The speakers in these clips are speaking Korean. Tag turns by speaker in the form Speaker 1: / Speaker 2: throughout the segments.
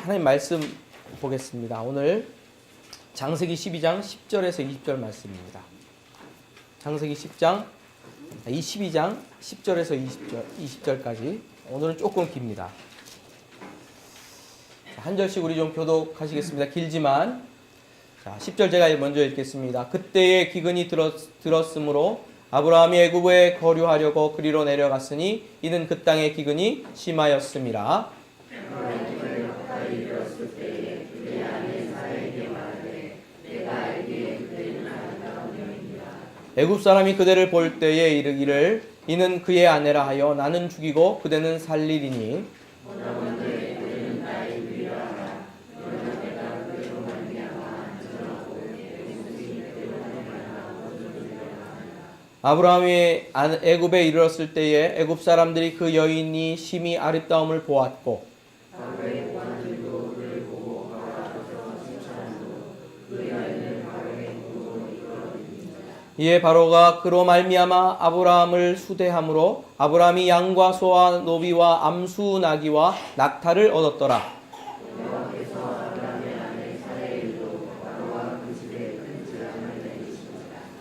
Speaker 1: 하나님 말씀 보겠습니다. 오늘 창세기 12장 10절에서 20절 말씀입니다. 창세기 12장 10절에서 20절까지 오늘은 조금 깁니다. 한 절씩 우리 좀 교독하시겠습니다. 길지만 자, 10절 제가 먼저 읽겠습니다. 그때에 기근이 들었으므로 아브라함이 애굽에 거류하려고 그리로 내려갔으니 이는 그 땅의 기근이 심하였음이라. 애굽 사람이 그대를 볼 때에 이르기를 이는 그의 아내라 하여 나는 죽이고 그대는 살리리니 아브라함이 애굽에 이르렀을 때에 애굽 사람들이 그 여인이 심히 아름다움을 보았고 이에 바로가 그로 말미암아 아브라함을 수대함으로 아브라함이 양과 소와 노비와 암수 나귀와 낙타를 얻었더라.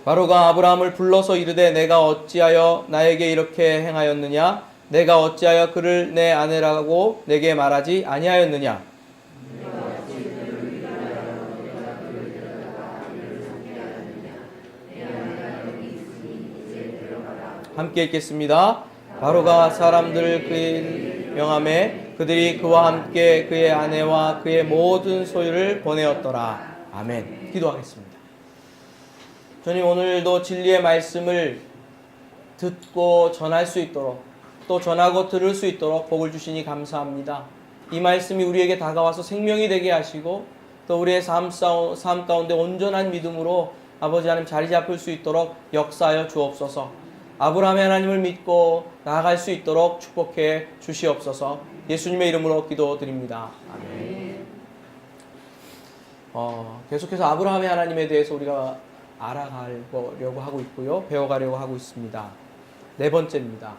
Speaker 1: 바로가 아브라함을 불러서 이르되 내가 어찌하여 나에게 이렇게 행하였느냐? 내가 어찌하여 그를 내 아내라고 내게 말하지 아니하였느냐? 함께 읽겠습니다. 바로가 사람들을 그의 명함에 그들이 그와 함께 그의 아내와 그의 모든 소유를 보내었더라. 아멘. 기도하겠습니다. 주님, 오늘도 진리의 말씀을 듣고 전할 수 있도록 또 전하고 들을 수 있도록 복을 주시니 감사합니다. 이 말씀이 우리에게 다가와서 생명이 되게 하시고 또 우리의 삶 가운데 온전한 믿음으로 아버지 하나님 자리 잡을 수 있도록 역사하여 주옵소서. 아브라함의 하나님을 믿고 나아갈 수 있도록 축복해 주시옵소서. 예수님의 이름으로 기도드립니다. 아멘. 계속해서 아브라함의 하나님에 대해서 우리가 알아가려고 하고 있고요. 배워가려고 하고 있습니다. 네 번째입니다.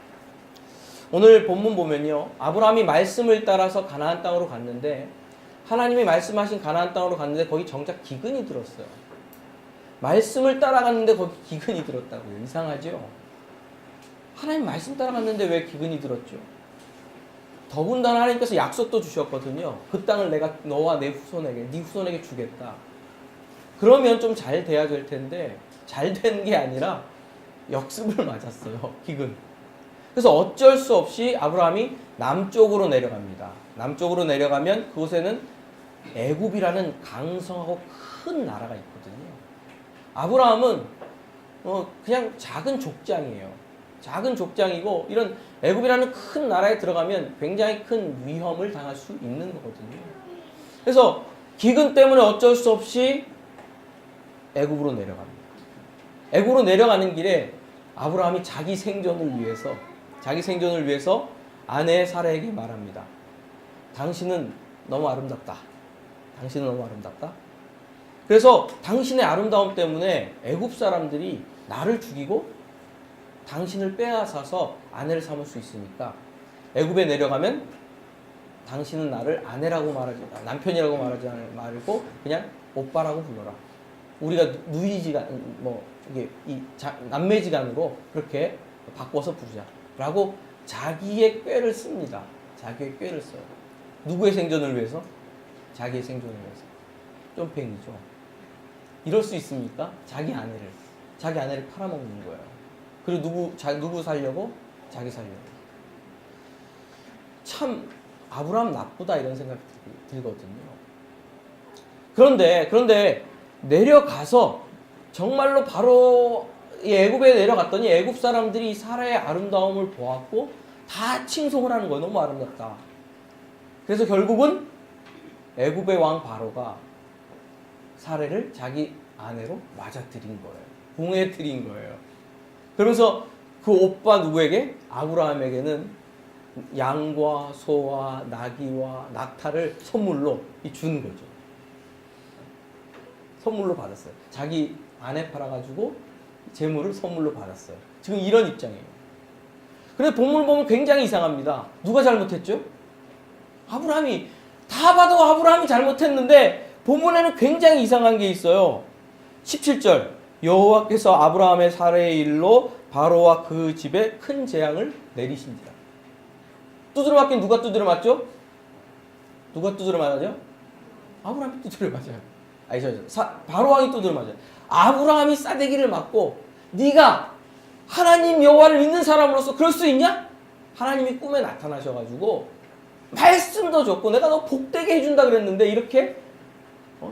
Speaker 1: 오늘 본문 보면요. 아브라함이 말씀을 따라서 가나안 땅으로 갔는데 하나님이 말씀하신 가나안 땅으로 갔는데 거기 정작 기근이 들었어요. 말씀을 따라갔는데 거기 기근이 들었다고요. 이상하죠? 하나님 말씀 따라갔는데 왜 기근이 들었죠? 더군다나 하나님께서 약속도 주셨거든요. 그 땅을 내가 너와 내 후손에게, 네 후손에게 주겠다. 그러면 좀 잘 돼야 될 텐데 잘 된 게 아니라 역습을 맞았어요. 기근. 그래서 어쩔 수 없이 아브라함이 남쪽으로 내려갑니다. 남쪽으로 내려가면 그곳에는 애굽이라는 강성하고 큰 나라가 있거든요. 아브라함은 그냥 작은 족장이에요. 작은 족장이고 이런 애굽이라는 큰 나라에 들어가면 굉장히 큰 위험을 당할 수 있는 거거든요. 그래서 기근 때문에 어쩔 수 없이 애굽으로 내려갑니다. 애굽으로 내려가는 길에 아브라함이 자기 생존을 위해서 아내 사라에게 말합니다. 당신은 너무 아름답다. 당신은 너무 아름답다. 그래서 당신의 아름다움 때문에 애굽 사람들이 나를 죽이고 당신을 빼앗아서 아내를 삼을 수 있으니까 애굽에 내려가면 당신은 나를 아내라고 말하지 남편이라고 말하지 말고 그냥 오빠라고 불러라. 우리가 누이지간 남매지간으로 그렇게 바꿔서 부르자라고 자기의 꾀를 씁니다. 자기의 꾀를 써요. 누구의 생존을 위해서? 자기의 생존을 위해서. 쫌팽이죠. 이럴 수 있습니까? 자기 아내를 팔아먹는 거예요. 그리고 누구 살려고? 자기 살려고. 참 아브라함 나쁘다 이런 생각이 들거든요. 그런데 내려가서 정말로 바로 애굽에 내려갔더니 애굽 사람들이 사라의 아름다움을 보았고 다 칭송을 하는 거예요. 너무 아름답다. 그래서 결국은 애굽의 왕 바로가 사라를 자기 아내로 맞아들인 거예요. 공해들인 거예요. 그러면서 그 오빠 누구에게? 아브라함에게는 양과 소와 나귀와 낙타를 선물로 준 거죠. 선물로 받았어요. 자기 아내 팔아가지고 재물을 선물로 받았어요. 지금 이런 입장이에요. 그런데 본문을 보면 굉장히 이상합니다. 누가 잘못했죠? 아브라함이 다 봐도 아브라함이 잘못했는데 본문에는 굉장히 이상한 게 있어요. 17절 여호와께서 아브라함의 사례의 일로 바로와 그 집에 큰 재앙을 내리신지라. 두드려 맞긴 누가 두드려 맞죠? 누가 두드려 맞아요? 아브라함이 두드려 맞아요. 바로 왕이 두드려 맞아요. 아브라함이 싸대기를 맞고 네가 하나님 여호와를 믿는 사람으로서 그럴 수 있냐? 하나님이 꿈에 나타나셔가지고 말씀도 줬고 내가 너 복되게 해준다 그랬는데 이렇게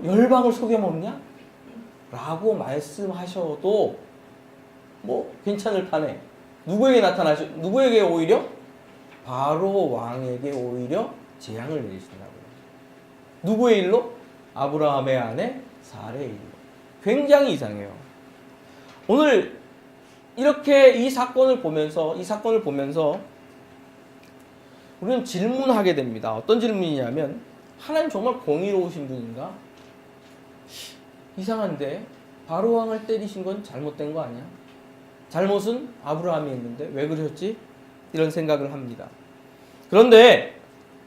Speaker 1: 열방을 속여먹냐? 라고 말씀하셔도 뭐 괜찮을 판에 누구에게 오히려? 바로 왕에게 오히려 재앙을 내리신다고요. 누구의 일로? 아브라함의 아내 사레의 일로. 굉장히 이상해요. 오늘 이렇게 이 사건을 보면서 우리는 질문하게 됩니다. 어떤 질문이냐면 하나님 정말 공의로우신 분인가? 이상한데 바로 왕을 때리신 건 잘못된 거 아니야? 잘못은 아브라함이 했는데 왜 그러셨지? 이런 생각을 합니다. 그런데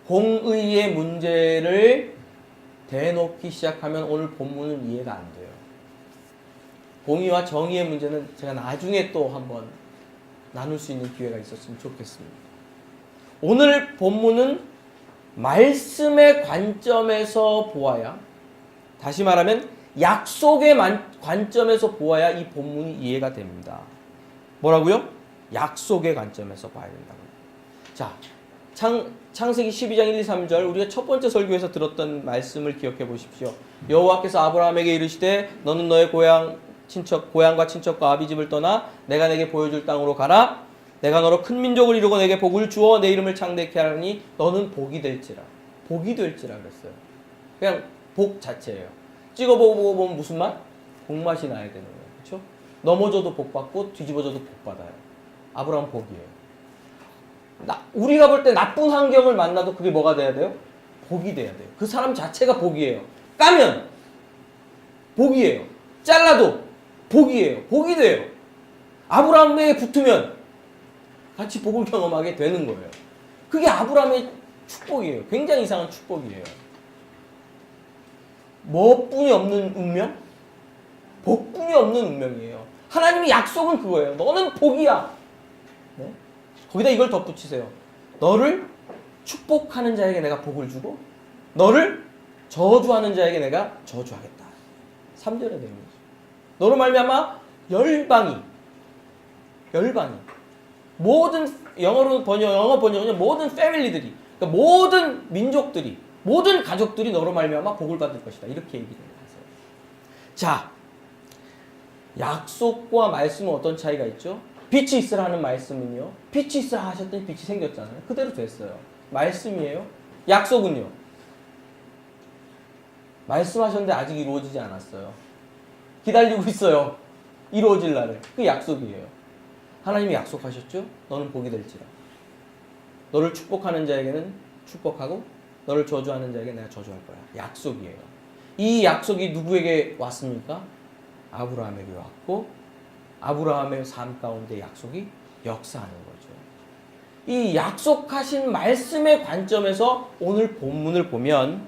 Speaker 1: 공의의 문제를 대놓기 시작하면 오늘 본문은 이해가 안 돼요. 공의와 정의의 문제는 제가 나중에 또 한번 나눌 수 있는 기회가 있었으면 좋겠습니다. 오늘 본문은 말씀의 관점에서 보아야, 다시 말하면 약속의 관점에서 보아야 이 본문이 이해가 됩니다. 뭐라고요? 약속의 관점에서 봐야 된다고. 자, 창세기 12장 1, 2, 3절 우리가 첫 번째 설교에서 들었던 말씀을 기억해 보십시오. 여호와께서 아브라함에게 이르시되 너는 너의 고향과 친척과 아비집을 떠나 내가 내게 보여줄 땅으로 가라. 내가 너로 큰 민족을 이루고 내게 복을 주어 내 이름을 창대케 하리니 너는 복이 될지라. 복이 될지라 그랬어요. 그냥 복 자체예요. 찍어보고 보면 무슨 맛? 복맛이 나야 되는 거예요. 그렇죠? 넘어져도 복 받고 뒤집어져도 복 받아요. 아브라함 복이에요. 우리가 볼 때 나쁜 환경을 만나도 그게 뭐가 돼야 돼요? 복이 돼야 돼요. 그 사람 자체가 복이에요. 까면 복이에요. 잘라도 복이에요. 복이 돼요. 아브라함에게 붙으면 같이 복을 경험하게 되는 거예요. 그게 아브라함의 축복이에요. 굉장히 이상한 축복이에요. 뭐뿐이 없는 운명? 복뿐이 없는 운명이에요. 하나님의 약속은 그거예요. 너는 복이야. 네? 거기다 이걸 덧붙이세요. 너를 축복하는 자에게 내가 복을 주고 너를 저주하는 자에게 내가 저주하겠다. 3절에 되는 거죠. 너로 말미암아 열방이 모든 영어 번역은 모든 패밀리들이, 그러니까 모든 민족들이, 모든 가족들이 너로 말미암아 복을 받을 것이다. 이렇게 얘기를 하세요. 자, 약속과 말씀은 어떤 차이가 있죠? 빛이 있으라는 말씀은요, 빛이 있으라 하셨더니 빛이 생겼잖아요. 그대로 됐어요. 말씀이에요. 약속은요, 말씀하셨는데 아직 이루어지지 않았어요. 기다리고 있어요. 이루어질 날을. 그 약속이에요. 하나님이 약속하셨죠? 너는 복이 될지라. 너를 축복하는 자에게는 축복하고 너를 저주하는 자에게 내가 저주할 거야. 약속이에요. 이 약속이 누구에게 왔습니까? 아브라함에게 왔고 아브라함의 삶 가운데 약속이 역사하는 거죠. 이 약속하신 말씀의 관점에서 오늘 본문을 보면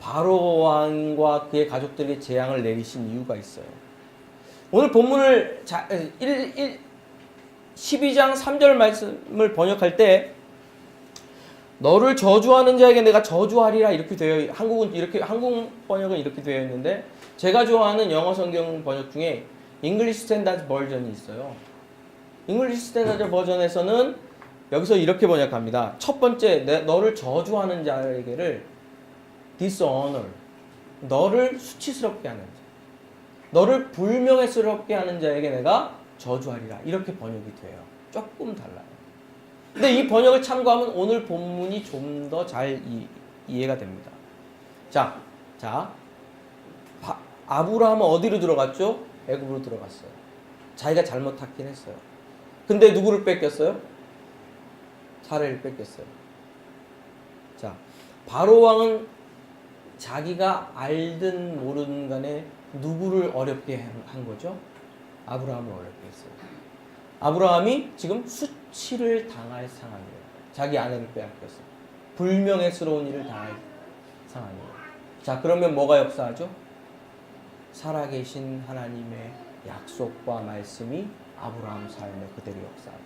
Speaker 1: 바로 왕과 그의 가족들에게 재앙을 내리신 이유가 있어요. 오늘 본문을 12장 3절 말씀을 번역할 때 너를 저주하는 자에게 내가 저주하리라 이렇게 되어, 한국 번역은 이렇게 되어 있는데 제가 좋아하는 영어 성경 번역 중에 English Standard 버전이 있어요. English Standard 버전에서는 여기서 이렇게 번역합니다. 첫 번째, 너를 저주하는 자에게를 dishonor, 너를 수치스럽게 하는 자, 너를 불명예스럽게 하는 자에게 내가 저주하리라. 이렇게 번역이 돼요. 조금 달라요. 근데 이 번역을 참고하면 오늘 본문이 좀 더 잘 이해가 됩니다. 자, 아브라함은 어디로 들어갔죠? 애굽으로 들어갔어요. 자기가 잘못했긴 했어요. 근데 누구를 뺏겼어요? 사례를 뺏겼어요. 자, 바로 왕은 자기가 알든 모르든 간에 누구를 어렵게 한 거죠? 아브라함을 어렵게 했어요. 아브라함이 지금 수치를 당할 상황이에요. 자기 아내를 빼앗겼어요. 불명예스러운 일을 당할 상황이에요. 자, 그러면 뭐가 역사하죠? 살아계신 하나님의 약속과 말씀이 아브라함 삶에 그대로 역사하죠.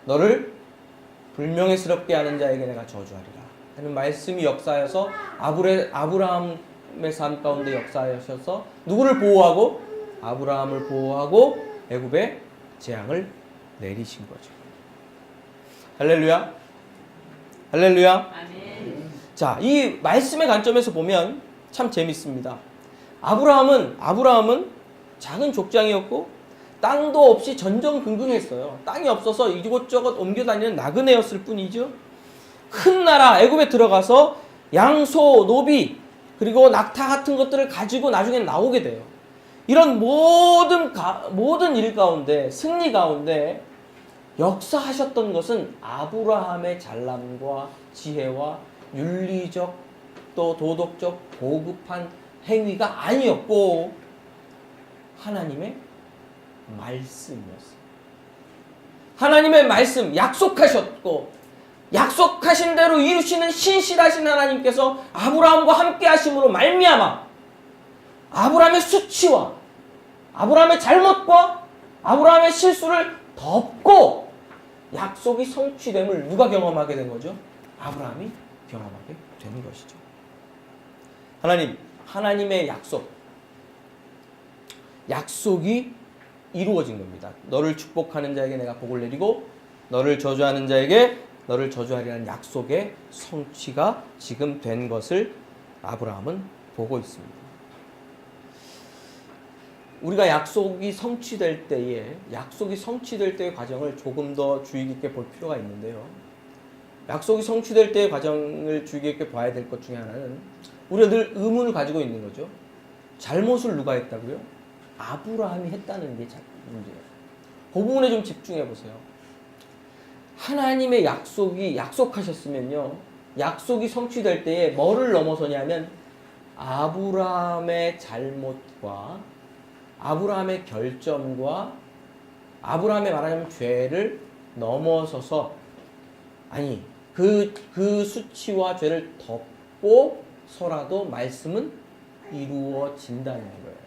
Speaker 1: 너를 불명예스럽게 하는 자에게 내가 저주하리라 하는 말씀이 역사하여서 아브라함의 삶 가운데 역사하셔서 누구를 보호하고? 아브라함을 보호하고 애굽에 재앙을 내리신 거죠. 할렐루야. 할렐루야.
Speaker 2: 아멘.
Speaker 1: 자, 이 말씀의 관점에서 보면 참 재밌습니다. 아브라함은 작은 족장이었고 땅도 없이 전전긍긍했어요. 땅이 없어서 이곳저곳 옮겨다니는 나그네였을 뿐이죠. 큰 나라 애굽에 들어가서 양소, 노비 그리고 낙타 같은 것들을 가지고 나중에 나오게 돼요. 이런 모든 일 가운데 승리 가운데 역사하셨던 것은 아브라함의 잘남과 지혜와 윤리적 또 도덕적 고급한 행위가 아니었고 하나님의 말씀이었어요. 하나님의 말씀 약속하셨고 약속하신 대로 이루시는 신실하신 하나님께서 아브라함과 함께 하심으로 말미암아 아브라함의 수치와 아브라함의 잘못과 아브라함의 실수를 덮고 약속이 성취됨을 누가 경험하게 된 거죠? 아브라함이 경험하게 되는 것이죠. 하나님의 약속이 이루어진 겁니다. 너를 축복하는 자에게 내가 복을 내리고 너를 저주하는 자에게 너를 저주하리라는 약속의 성취가 지금 된 것을 아브라함은 보고 있습니다. 우리가 약속이 성취될 때의 과정을 조금 더 주의 깊게 볼 필요가 있는데요. 약속이 성취될 때의 과정을 주의 깊게 봐야 될 것 중에 하나는 우리가 늘 의문을 가지고 있는 거죠. 잘못을 누가 했다고요? 아브라함이 했다는 게 문제예요. 그 부분에 좀 집중해 보세요. 하나님의 약속하셨으면요. 약속이 성취될 때에 뭐를 넘어서냐면 아브라함의 잘못과 아브라함의 결점과 아브라함의 말하자면 죄를 넘어서서 그 수치와 죄를 덮고서라도 말씀은 이루어진다는 거예요.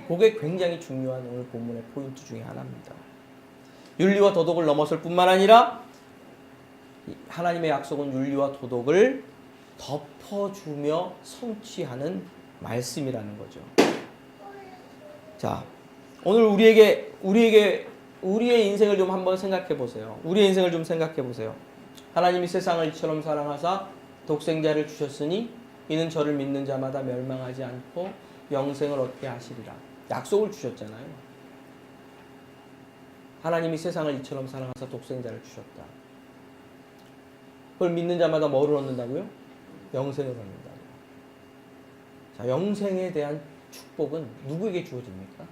Speaker 1: 그게 굉장히 중요한 오늘 본문의 포인트 중에 하나입니다. 윤리와 도덕을 넘어설 뿐만 아니라 하나님의 약속은 윤리와 도덕을 덮어주며 성취하는 말씀이라는 거죠. 자, 오늘 우리의 인생을 좀 한번 생각해 보세요. 우리의 인생을 좀 생각해 보세요. 하나님이 세상을 이처럼 사랑하사 독생자를 주셨으니 이는 저를 믿는 자마다 멸망하지 않고 영생을 얻게 하시리라. 약속을 주셨잖아요. 하나님이 세상을 이처럼 사랑하사 독생자를 주셨다. 그걸 믿는 자마다 뭐를 얻는다고요? 영생을 얻는다고요. 자, 영생에 대한 축복은 누구에게 주어집니까?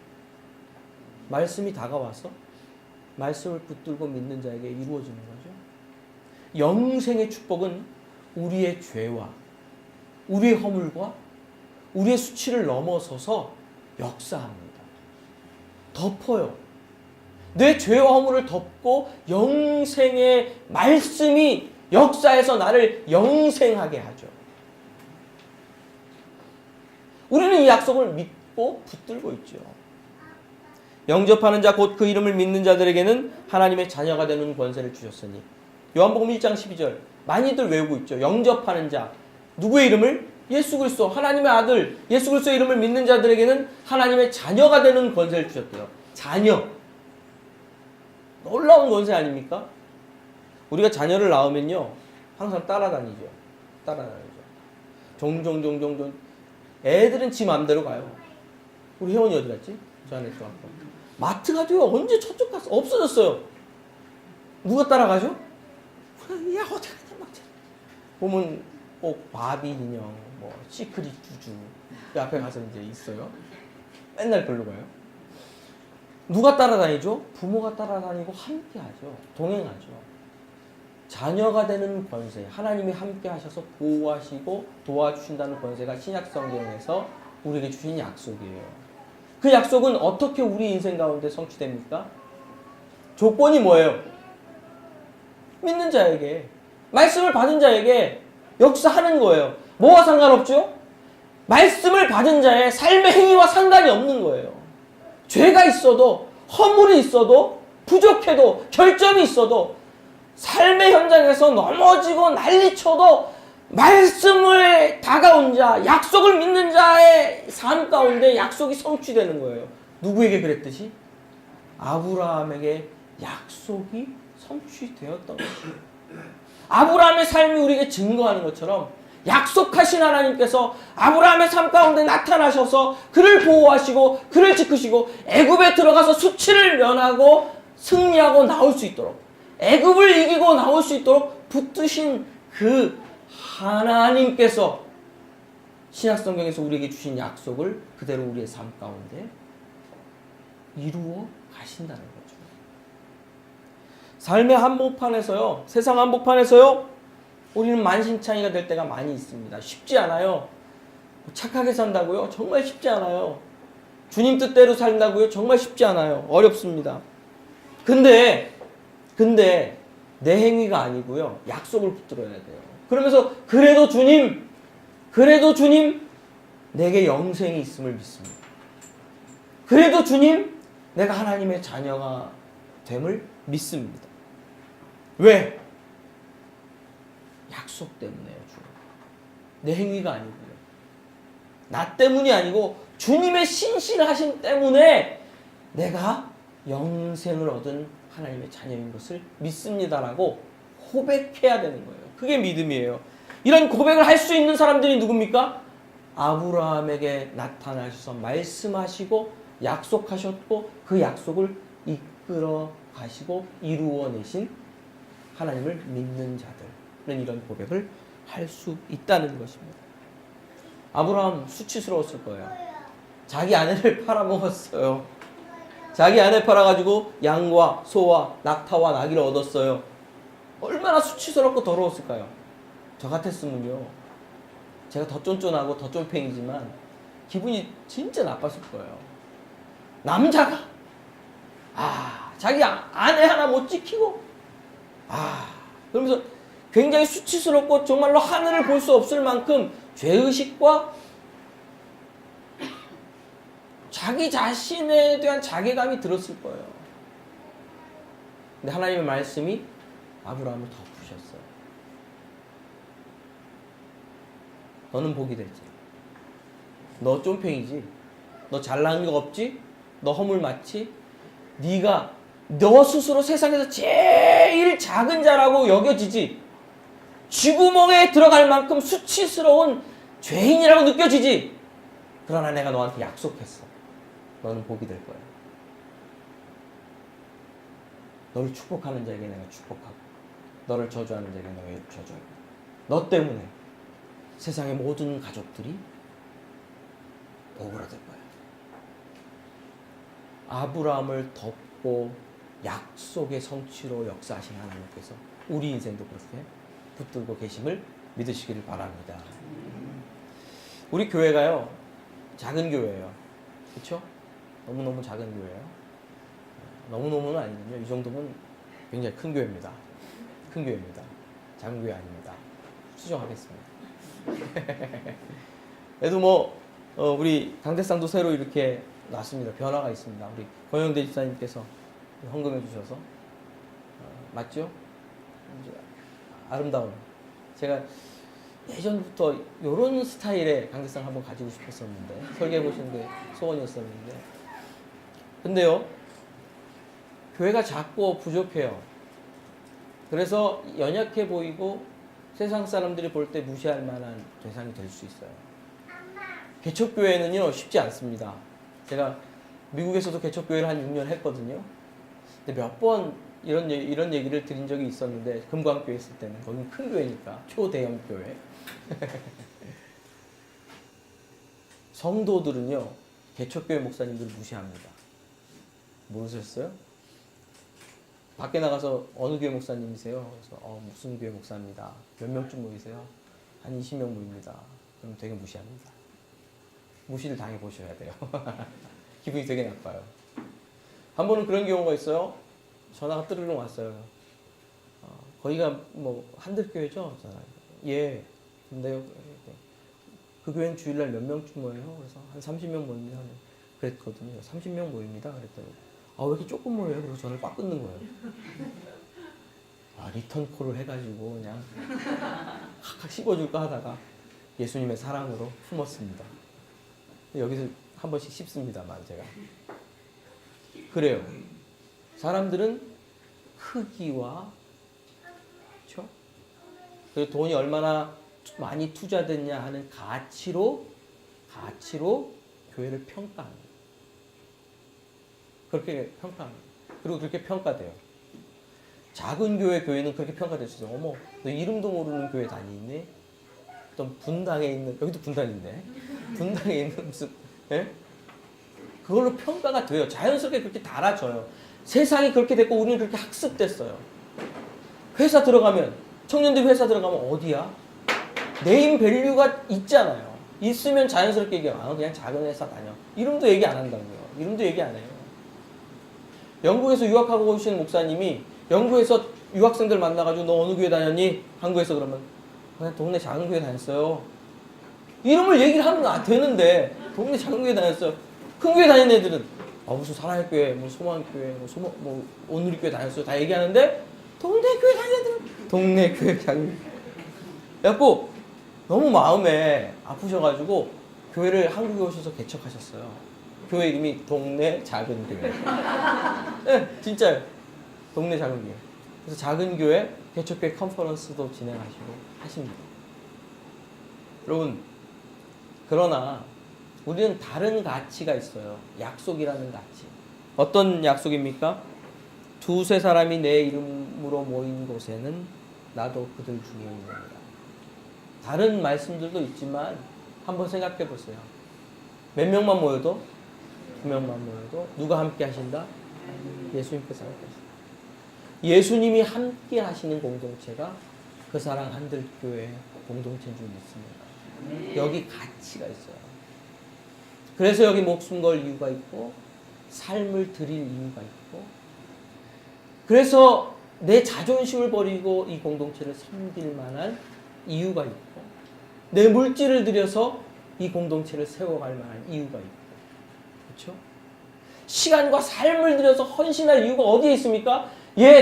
Speaker 1: 말씀이 다가와서 말씀을 붙들고 믿는 자에게 이루어지는 거죠. 영생의 축복은 우리의 죄와 우리의 허물과 우리의 수치를 넘어서서 역사합니다. 덮어요. 내 죄와 허물을 덮고 영생의 말씀이 역사해서 나를 영생하게 하죠. 우리는 이 약속을 믿고 붙들고 있죠. 영접하는 자 곧 그 이름을 믿는 자들에게는 하나님의 자녀가 되는 권세를 주셨으니. 요한복음 1장 12절 많이들 외우고 있죠. 영접하는 자 누구의 이름을? 예수 그리스도 하나님의 아들 예수 그리스도의 이름을 믿는 자들에게는 하나님의 자녀가 되는 권세를 주셨대요. 자녀. 놀라운 권세 아닙니까? 우리가 자녀를 낳으면요 항상 따라다니죠. 종종 애들은 지 마음대로 가요. 우리 혜원이 어디 갔지? 저 안에 들어왔고. 마트 가도요 언제 저쪽 갔어? 없어졌어요. 누가 따라가죠? 야 어디 가냐 막 보면 꼭 바비 인형, 뭐 시크릿 쭈쭈 그 앞에 가서 이제 있어요. 맨날 글로 가요. 누가 따라다니죠? 부모가 따라다니고 함께하죠. 동행하죠. 자녀가 되는 권세, 하나님이 함께 하셔서 보호하시고 도와주신다는 권세가 신약 성경에서 우리에게 주신 약속이에요. 그 약속은 어떻게 우리 인생 가운데 성취됩니까? 조건이 뭐예요? 믿는 자에게 말씀을 받은 자에게 역사하는 거예요. 뭐와 상관없죠? 말씀을 받은 자의 삶의 행위와 상관이 없는 거예요. 죄가 있어도, 허물이 있어도, 부족해도, 결점이 있어도, 삶의 현장에서 넘어지고 난리쳐도 말씀을 다가온 자, 약속을 믿는 자의 삶 가운데 약속이 성취되는 거예요. 누구에게 그랬듯이? 아브라함에게 약속이 성취되었던 것입니다. 아브라함의 삶이 우리에게 증거하는 것처럼 약속하신 하나님께서 아브라함의 삶 가운데 나타나셔서 그를 보호하시고 그를 지키시고 애굽에 들어가서 수치를 면하고 승리하고 나올 수 있도록, 애굽을 이기고 나올 수 있도록 붙드신 그 하나님께서 신약성경에서 우리에게 주신 약속을 그대로 우리의 삶 가운데 이루어 가신다는 거죠. 삶의 한복판에서요, 세상 한복판에서요, 우리는 만신창이가 될 때가 많이 있습니다. 쉽지 않아요. 착하게 산다고요? 정말 쉽지 않아요. 주님 뜻대로 산다고요? 정말 쉽지 않아요. 어렵습니다. 근데 내 행위가 아니고요, 약속을 붙들어야 돼요. 그러면서 그래도 주님 내게 영생이 있음을 믿습니다. 그래도 주님 내가 하나님의 자녀가 됨을 믿습니다. 왜? 약속 때문에요. 주님. 내 행위가 아니고요. 나 때문이 아니고 주님의 신실하심 때문에 내가 영생을 얻은 하나님의 자녀인 것을 믿습니다라고 고백해야 되는 거예요. 그게 믿음이에요. 이런 고백을 할 수 있는 사람들이 누굽니까? 아브라함에게 나타나셔서 말씀하시고 약속하셨고 그 약속을 이끌어 가시고 이루어내신 하나님을 믿는 자들은 이런 고백을 할 수 있다는 것입니다. 아브라함 수치스러웠을 거예요. 자기 아내를 팔아먹었어요. 자기 아내 팔아가지고 양과 소와 낙타와 나귀를 얻었어요. 얼마나 수치스럽고 더러웠을까요? 저 같았으면요, 제가 더 쫀쫀하고 더 쫀팽이지만 기분이 진짜 나빴을 거예요. 남자가 자기 아내 하나 못 지키고 그러면서 굉장히 수치스럽고 정말로 하늘을 볼 수 없을 만큼 죄의식과 자기 자신에 대한 자괴감이 들었을 거예요. 근데 하나님의 말씀이 아브라함을 덮으셨어요. 너는 복이 되지. 너 쫌팽이지. 너 잘난 거 없지. 너 허물 많지. 네가 너 스스로 세상에서 제일 작은 자라고 여겨지지. 쥐구멍에 들어갈 만큼 수치스러운 죄인이라고 느껴지지. 그러나 내가 너한테 약속했어. 너는 복이 될 거야. 너를 축복하는 자에게 내가 축복하고 너를 저주하는 자에게 내가 저주하고 너 때문에 세상의 모든 가족들이 복을 얻을 거야. 아브라함을 덮고 약속의 성취로 역사하신 하나님께서 우리 인생도 그렇게 붙들고 계심을 믿으시기를 바랍니다. 우리 교회가요, 작은 교회예요. 그렇죠? 너무너무 작은 교회예요. 너무너무는 아니군요. 이 정도면 굉장히 큰 교회입니다. 큰 교회입니다. 작은 교회 아닙니다. 수정하겠습니다. 그래도 우리 강대상도 새로 이렇게 났습니다. 변화가 있습니다. 우리 권영대 집사님께서 헌금해 주셔서 맞죠? 아름다운, 제가 예전부터 이런 스타일의 강대상 한번 가지고 싶었었는데 설계해 보시는 게 소원이었었는데, 근데요, 교회가 작고 부족해요. 그래서 연약해 보이고 세상 사람들이 볼 때 무시할 만한 대상이 될 수 있어요. 개척교회는요, 쉽지 않습니다. 제가 미국에서도 개척교회를 한 6년 했거든요. 근데 몇 번 이런 얘기를 드린 적이 있었는데, 금광교회 있을 때는 거긴 큰 교회니까 초대형 교회. 성도들은요, 개척교회 목사님들 무시합니다. 모르셨어요? 밖에 나가서 어느 교회 목사님이세요? 그래서 무슨 교회 목사입니다. 몇 명쯤 모이세요? 한 20명 모입니다. 그럼 되게 무시합니다. 무시를 당해 보셔야 돼요. 기분이 되게 나빠요. 한 번은 그런 경우가 있어요. 전화가 뜨르릉 왔어요. 거기가 뭐 한들교회죠? 예. 근데요. 그 교회는 주일날 몇 명쯤 모여요? 그래서 한 30명 모입니다. 그랬거든요. 30명 모입니다. 그랬더니 왜 이렇게 조금 모여요? 그래서 전화를 꽉 끊는 거예요. 리턴 콜을 해가지고 그냥 확 씹어줄까 하다가 예수님의 사랑으로 품었습니다. 여기서 한 번씩 씹습니다만 제가. 그래요. 사람들은 크기와 그렇죠? 그리고 돈이 얼마나 많이 투자됐냐 하는 가치로 교회를 평가합니다. 그렇게 평가합니다. 그리고 그렇게 평가돼요. 작은 교회는 그렇게 평가될 수 있어요. 어머, 너 이름도 모르는 교회 다니니? 어떤 분당에 있는, 여기도 분당인데, 분당에 있는 무슨, 예? 그걸로 평가가 돼요. 자연스럽게 그렇게 달아져요. 세상이 그렇게 됐고, 우리는 그렇게 학습됐어요. 회사 들어가면, 청년들 회사 들어가면 어디야? 네임 밸류가 있잖아요. 있으면 자연스럽게 얘기해요. 그냥 작은 회사 다녀. 이름도 얘기 안 한다고요. 이름도 얘기 안 해요. 영국에서 유학하고 오신 목사님이 영국에서 유학생들 만나가지고 너 어느 교회 다녔니? 한국에서 그러면 그냥 동네 작은 교회 다녔어요. 이름을 얘기를 하면 되는데 동네 작은 교회 다녔어요. 큰 교회 다니는 애들은 무슨 사랑의 교회, 뭐 소망교회, 뭐 오누리 교회 다녔어요. 다 얘기하는데 동네 교회 다니는 애들은 동네 교회 작은 교회. 그래갖고 너무 마음에 아프셔가지고 교회를 한국에 오셔서 개척하셨어요. 교회 이름이 동네 작은 교회. 네, 진짜요. 동네 작은 교회. 그래서 작은 교회 개척교회 컨퍼런스도 진행하시고 하십니다. 여러분, 그러나 우리는 다른 가치가 있어요. 약속이라는 가치. 어떤 약속입니까? 두세 사람이 내 이름으로 모인 곳에는 나도 그들 중에 있느니라. 다른 말씀들도 있지만 한번 생각해 보세요. 몇 명만 모여도, 두 명만 모여도 누가 함께 하신다? 예수님께서 함께 하신다. 예수님이 함께 하시는 공동체가 그 사랑 한들교회 공동체인 줄 믿습니다. 여기 가치가 있어요. 그래서 여기 목숨 걸 이유가 있고 삶을 드릴 이유가 있고 그래서 내 자존심을 버리고 이 공동체를 섬길 만한 이유가 있고 내 물질을 들여서 이 공동체를 세워갈 만한 이유가 있고 그렇죠? 시간과 삶을 들여서 헌신할 이유가 어디에 있습니까?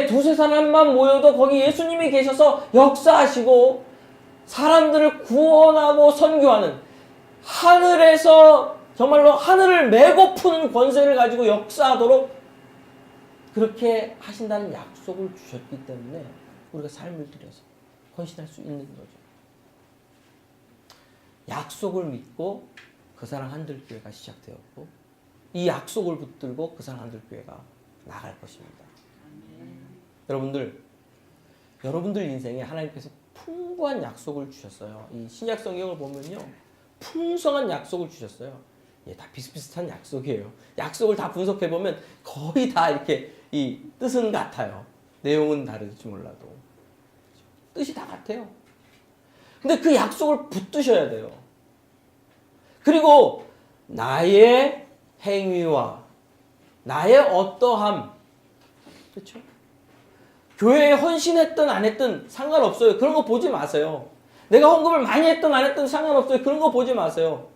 Speaker 1: 두세 사람만 모여도 거기 예수님이 계셔서 역사하시고 사람들을 구원하고 선교하는 하늘에서 정말로 하늘을 메고 푸는 권세를 가지고 역사하도록 그렇게 하신다는 약속을 주셨기 때문에 우리가 삶을 들여서 헌신할 수 있는 거죠. 약속을 믿고 그 사랑 한들교회가 시작되었고 이 약속을 붙들고 그 사랑 한들교회가 나갈 것입니다. 여러분들 인생에 하나님께서 풍부한 약속을 주셨어요. 이 신약 성경을 보면요. 풍성한 약속을 주셨어요. 다 비슷비슷한 약속이에요. 약속을 다 분석해보면 거의 다 이렇게 이 뜻은 같아요. 내용은 다를지 몰라도. 뜻이 다 같아요. 근데 그 약속을 붙드셔야 돼요. 그리고 나의 행위와 나의 어떠함, 그렇죠? 교회에 헌신했든 안 했든 상관없어요. 그런 거 보지 마세요. 내가 헌금을 많이 했든 안 했든 상관없어요. 그런 거 보지 마세요.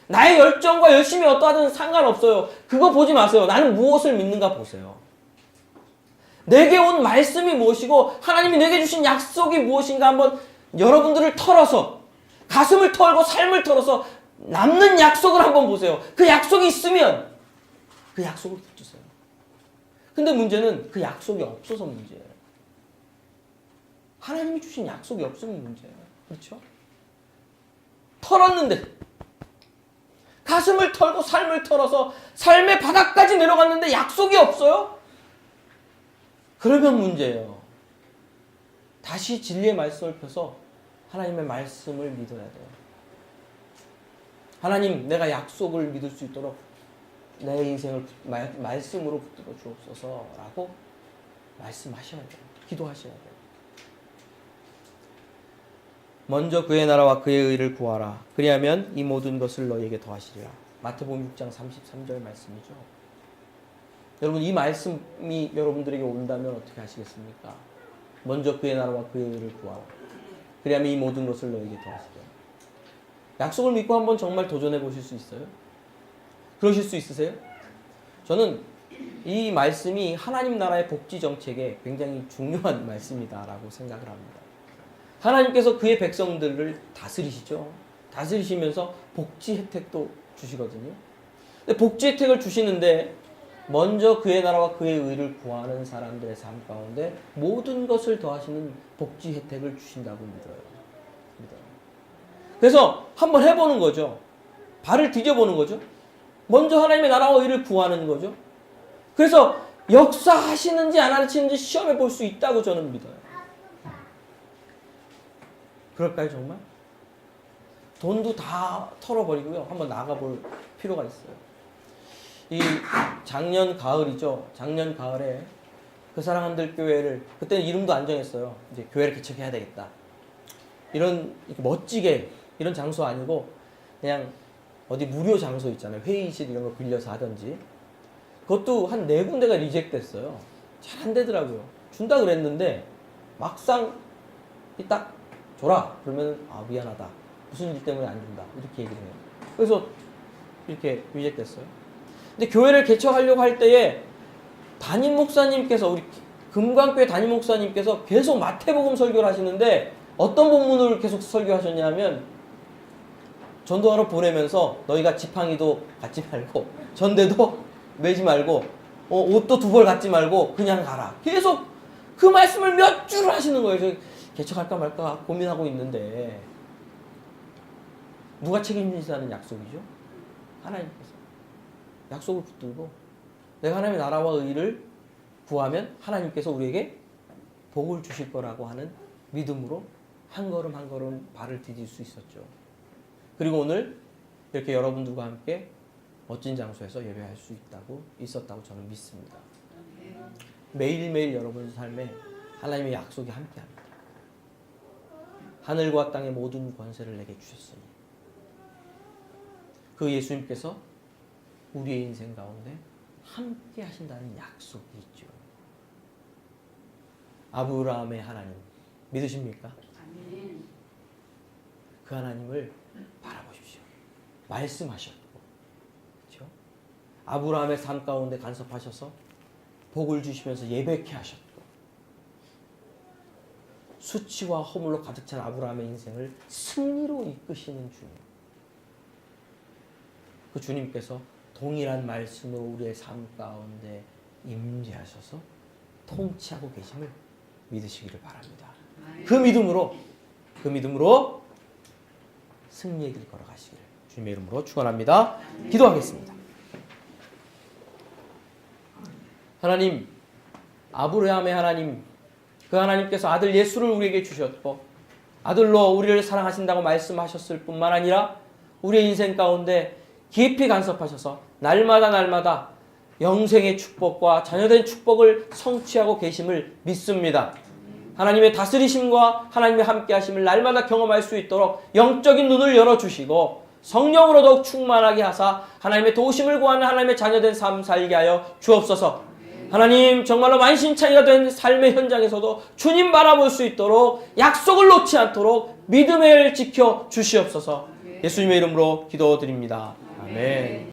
Speaker 1: 나의 열정과 열심이 어떠하든 상관없어요. 그거 보지 마세요. 나는 무엇을 믿는가 보세요. 내게 온 말씀이 무엇이고 하나님이 내게 주신 약속이 무엇인가 한번 여러분들을 털어서 가슴을 털고 삶을 털어서 남는 약속을 한번 보세요. 그 약속이 있으면 그 약속을 붙드세요. 근데 문제는 그 약속이 없어서 문제예요. 하나님이 주신 약속이 없으면 문제예요. 그렇죠? 털었는데 가슴을 털고 삶을 털어서 삶의 바닥까지 내려갔는데 약속이 없어요? 그러면 문제예요. 다시 진리의 말씀을 펴서 하나님의 말씀을 믿어야 돼요. 하나님, 내가 약속을 믿을 수 있도록 내 인생을 말씀으로 붙들어 주옵소서라고 말씀하셔야 돼요. 기도하셔야 돼요. 먼저 그의 나라와 그의 의를 구하라. 그리하면 이 모든 것을 너희에게 더하시리라. 마태복음 6장 33절 말씀이죠. 여러분, 이 말씀이 여러분들에게 온다면 어떻게 하시겠습니까? 먼저 그의 나라와 그의 의를 구하라. 그리하면 이 모든 것을 너에게 더하시리라. 약속을 믿고 한번 정말 도전해 보실 수 있어요? 그러실 수 있으세요? 저는 이 말씀이 하나님 나라의 복지 정책에 굉장히 중요한 말씀이다라고 생각을 합니다. 하나님께서 그의 백성들을 다스리시죠. 다스리시면서 복지 혜택도 주시거든요. 근데 복지 혜택을 주시는데 먼저 그의 나라와 그의 의를 구하는 사람들의 삶 가운데 모든 것을 더하시는 복지 혜택을 주신다고 믿어요. 그래서 한번 해보는 거죠. 발을 뒤져보는 거죠. 먼저 하나님의 나라와 의를 구하는 거죠. 그래서 역사하시는지 안 하시는지 시험해 볼 수 있다고 저는 믿어요. 그럴까요, 정말? 돈도 다 털어버리고요. 한번 나가볼 필요가 있어요. 이 작년 가을이죠. 작년 가을에 그 사랑한들 교회를, 그때는 이름도 안 정했어요. 이제 교회를 개척해야 되겠다. 이런 멋지게 이런 장소 아니고 그냥 어디 무료 장소 있잖아요. 회의실 이런 거 빌려서 하든지. 그것도 한 4군데가 리젝 됐어요. 잘 안 되더라고요. 준다 그랬는데 막상 딱 줘라. 그러면 미안하다. 무슨 일 때문에 안 준다. 이렇게 얘기를 해요. 그래서 이렇게 리젝 됐어요. 근데 교회를 개척하려고 할 때에 담임 목사님께서, 우리 금강교회 담임 목사님께서 계속 마태복음 설교를 하시는데 어떤 본문을 계속 설교하셨냐면, 전도하러 보내면서 너희가 지팡이도 갖지 말고 전대도 매지 말고 옷도 2벌 갖지 말고 그냥 가라. 계속 그 말씀을 몇 줄을 하시는 거예요. 저 개척할까 말까 고민하고 있는데 누가 책임지시다는 약속이죠? 하나님께서 약속을 붙들고 내가 하나님의 나라와 의를 구하면 하나님께서 우리에게 복을 주실 거라고 하는 믿음으로 한 걸음 한 걸음 발을 디딜 수 있었죠. 그리고 오늘 이렇게 여러분들과 함께 멋진 장소에서 예배할 수 있었다고 저는 믿습니다. 매일매일 여러분 삶에 하나님의 약속이 함께합니다. 하늘과 땅의 모든 권세를 내게 주셨으니 그 예수님께서 우리의 인생 가운데 함께 하신다는 약속이 있죠. 아브라함의 하나님 믿으십니까? 그 하나님을 바라보십시오. 말씀하셨고, 그렇죠? 아브라함의 삶 가운데 간섭하셔서 복을 주시면서 예배케 하셨고, 수치와 허물로 가득 찬 아브라함의 인생을 승리로 이끄시는 주님. 그 주님께서 동일한 말씀으로 우리의 삶 가운데 임재하셔서 통치하고 계심을 믿으시기를 바랍니다. 그 믿음으로 승리의 길 걸어가시기를 주님의 이름으로 축원합니다. 기도하겠습니다. 하나님, 아브라함의 하나님, 그 하나님께서 아들 예수를 우리에게 주셨고 아들로 우리를 사랑하신다고 말씀하셨을 뿐만 아니라 우리의 인생 가운데 깊이 간섭하셔서 날마다 영생의 축복과 자녀된 축복을 성취하고 계심을 믿습니다. 하나님의 다스리심과 하나님의 함께하심을 날마다 경험할 수 있도록 영적인 눈을 열어주시고 성령으로 더욱 충만하게 하사 하나님의 도우심을 구하는 하나님의 자녀된 삶 살게 하여 주옵소서. 하나님, 정말로 만신창이가 된 삶의 현장에서도 주님 바라볼 수 있도록 약속을 놓지 않도록 믿음을 지켜 주시옵소서. 예수님의 이름으로 기도드립니다. 아멘.